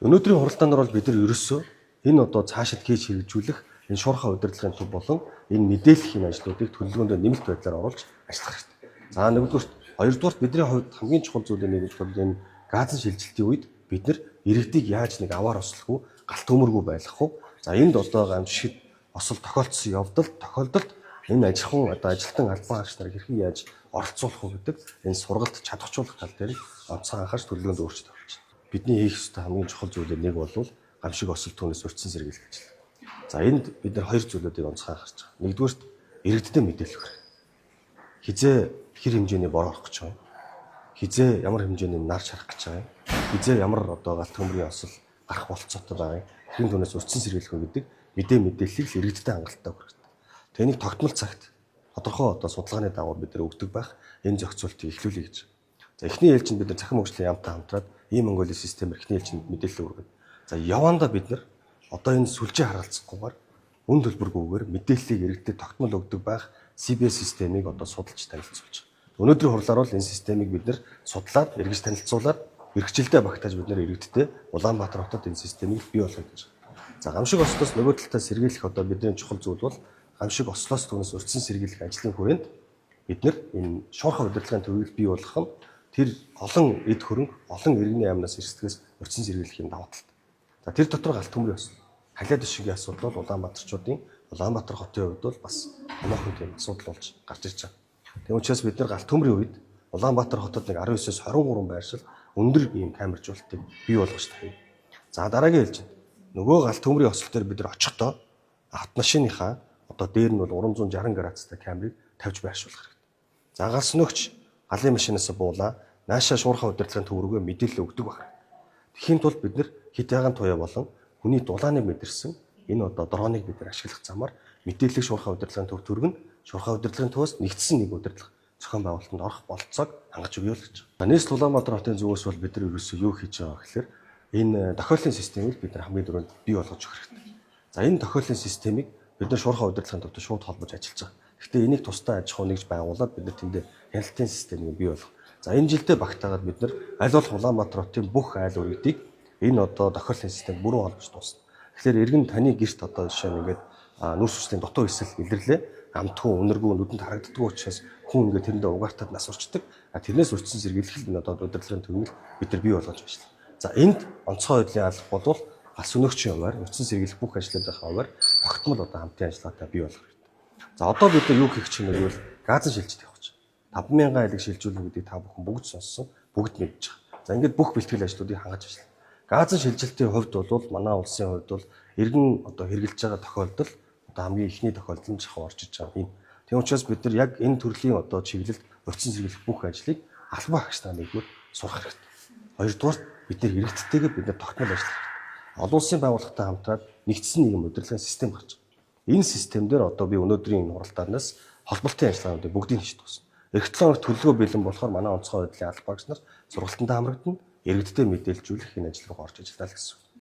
Өнөөдрийн хуралдаанаар бол бид нар ерөөсөө энэ одоо цаашид хийж хэрэгжүүлэх энэ шуурхай удирдлагын төв болон энэ мэдээллийн ажлуудыг төлөвлөгөөнд нэмэлт байдлаар оруулж ажиллах хэрэгтэй. За нэгдүгürt, хоёрдугаарт бидний хувьд хамгийн чухал зүйл нь бол энэ газын шилжилтийн үед бид нар иргэдийг яаж нэг аваар ослох уу, галт төмөргүй байлгах уу. За энд одоо гамшигт осол тохиолдсон тохиолдолд энэ ажихуун одоо ажилтан албан хаагч нарыг хэрхэн яаж оролцуулах уу гэдэг энэ сургалт чадварчуулах тал дээр онцгой анхаарч төлөвлөгөөнд өөрчлөлт авч байна. Бидний хийх ёстой хамгийн чухал зүйлээ нэг бол гамшиг осол түүнээс урьдчилан сэргийлэх ажил. За энд бид нар хоёр зүйлүүдийг онцгой анхаарч байгаа. Нэгдүгээрт иргэдэд мэдээлэх хэрэгтэй. Хизээ хэр хэмжээний бор орох гэж байна. Хизээ ямар хэмжээний нар шарах гэж байгаа юм. Хизээ ямар одоо галт төмрийн осол гарах болцоотой байгаа юм. Хэрхэн түүнээс урьдчилан сэргийлэх вэ гэдэг мэдээллийг иргэдэд хангалттай өгөх хэрэгтэй. Тэнийг тогтмол цагт тодорхой одоо судалгааны дагуу бид нар өгдөг байх энэ зохицуултыг эхлүүлье гэж. За эхний ээлжинд бид нар цахим хөгжлийн яамтай хамтраад ийм Монголын системээр эхний ээлжинд мэдээлэл өргөнө. За явандаа бид нар одоо энэ сүлжээ харгалзахгүйгээр үн төлбөргүйгээр мэдээллийг иргэдэд тогтмол өгдөг байх CBS системийг одоо судалж танилцуулж байгаа. Өнөөдрийн хурлаар бол энэ системийг бид нар судлаад эргэж танилцуулаад эрхчлэлдээ багтааж бид нар иргэдтэй Улаанбаатар хотод энэ системийг бий болгох гэж байна. За гамшиг ослоос нөгөө талдаа сэргийлэх одоо бидний чухал зүйл бол гамшиг ослоос түүнээс урьдчилан сэргийлэх ажлын хүрээнд бид нар энэ шуурхай удирдлагын төвийг бий болгох нь тэр олон эд хөрөнгө, олон иргэний амнаас эрсдгээс урьдчилан сэргийлэх юм давуу талтай. За тэр дотор галт төмрийн осол халиад ишгийн асуудал бол Улаанбаатарчуудын Улаанбаатар хотын хувьд бол бас томоохон тийм асуудал болж гарч ирж байгаа. Тийм учраас бид нар галт төмрийн үед Улаанбаатар хотод нэг 19-с 23 байршил өндөр ийм камержуулалтыг бий болгож тавья. За дараагийн ээлжинд нөгөө галт төмрийн осол дээр бид нар очихдоо автомашиныхаа одоо дээр нь бол 360 градустай камерыг тавьж байршуулах хэрэгтэй. За галс нөгч галын машинаас буулаа наашаа шуурхай удирдлагын төв рүүгээ мэдээлэл өгдөг байна. Тэхийн тулд бид нар хит яган туяа болон хүний дулааныг мэдэрсэн энэ одоо дроныг бид нар ашиглах замаар мэдээлэл шуурхай удирдлагын төв төргөн шуурхай удирдлагын төвөөс нэгдсэн нэг удирдлага зохион байгуулалтанд орох болцоог хангаж өгье л гэж. Нийслэл Улаанбаатар хотын зүгээс бол бид нар ерөөсөө юу хийж байгаа гэхээр энэ тохиоллын системийг бид нар хамгийн түрүүнд бий болгож өгөх хэрэгтэй. За энэ тохиоллын системийг бид нар шуурхай удирдлагын төвтэй шууд холбож ажиллаж байгаа. Гэхдээ энийг тусдаа аж ахуй нэгж байгуулад бид нар тэндээ хяналтын системийг бий болгох. За энэ жилдээ багтаагаад бид нар аль болох Улаанбаатар хотын бүх айл өргөдийг энэ одоо тохиоллын систем бүрэн холбож дуусна. Тэгэхээр иргэн таны гэрт одоо жишээ нь ингээд нүрс хүслийн дутуу хэсэл илэрлээ. Амтгүй, үнэргүй, нүдэнд харагддаггүй учраас хүн ингээд тэрэндээ угаартаад нас урчдаг. Тэрнээс урьдчилан сэргийлэх нь одоо удирдлагын төвийг бид нар бий болгож ажиллана. За энд онцгой байдлын алба бол галс өнөөгчийн хуваар урьдчилан сэргийлэх бүх ажлуудын хуваар тогтмол одоо хамтын ажиллагаатай бий болгох хэрэгтэй. За одоо бид нар юу хийх чинь гэвэл газын шилжилт явах гэж. 50000 айлыг шилжүүлнэ гэдгийг та бүхэн бүгд сонссон, бүгд мэдж байгаа. За ингээд бүх бэлтгэл ажлуудыг хангаж ажиллана. Газын шилжилтийн хувьд бол манай улсын хувьд бол иргэн одоо хэрэгжилж байгаа тохиолдол одоо хамгийн ихний тохиолдол нь жахаа орж иж байгаа юм. Тийм учраас бид нар яг энэ төрлийн одоо чиглэлд урьдчилан сэргийлэх бүх ажлыг албан хаагч нараа нэгдүгээр сурах хэрэгтэй. Хоёрдугаар бид нар иргэдтэйгээ бид нар тогтмол ажиллах хэрэгтэй. Олон улсын байгууллагатай хамтраад нэгдсэн нийгэм удирдлагын систем гарч байгаа. Энэ системдэр одоо би өнөөдрийн энэ хуралдаанаас холболтын ажиллагаануудыг бүгдийг хийж дуусна. Эх 7 хоног төлөвлөгөө бэлэн болохоор манай онцгой байдлын албан хаагч нар сургалтанд хамрагдана, иргэдтэй мэдээлжүүлэх энэ ажил руу орж ажиллана гэсэн.